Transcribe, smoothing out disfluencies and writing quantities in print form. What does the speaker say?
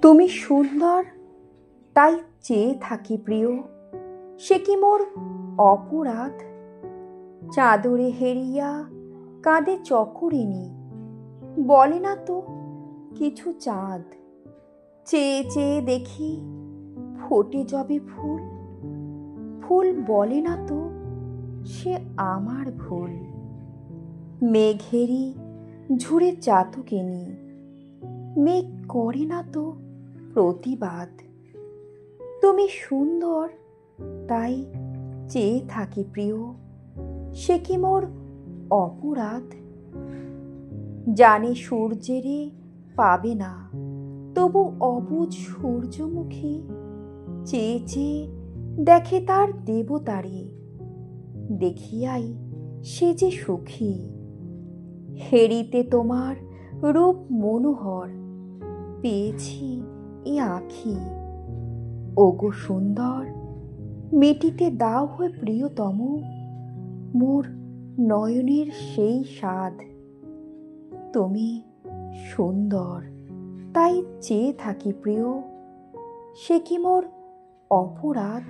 তুমি সুন্দর তাই চেয়ে থাকি প্রিয়, সে কি মোর অপরাধ? চাদরে হেরিয়া কাঁদে চকরিনী, বলে না তো কিছু চাঁদ। চেয়ে চেয়ে দেখি ফোটে যবে ফুল, ফুল বলে না তো সে আমার ভুল। মেঘেরই ঝুরে চাতকিনী, মেঘ করে না তো প্রতিবাদ। তুমি সুন্দর তাই চেয়ে থাকি প্রিয়, সে কি মোর অপরাধ? জানে সূর্যেরে পাবে না, তবু অবুঝ সূর্যমুখী চেয়ে চেয়ে দেখে তার দেবতারে, দেখিয়াই সে যে সুখী। হেরিতে তোমার রূপ মনোহর, পেয়েছি এ আঁখি। ওগো সুন্দর, মিটিতে দাও হয়ে প্রিয়তম মোর নয়নের সেই স্বাদ। তুমি সুন্দর তাই চেয়ে থাকি প্রিয়, সে কি মোর অপরাধ?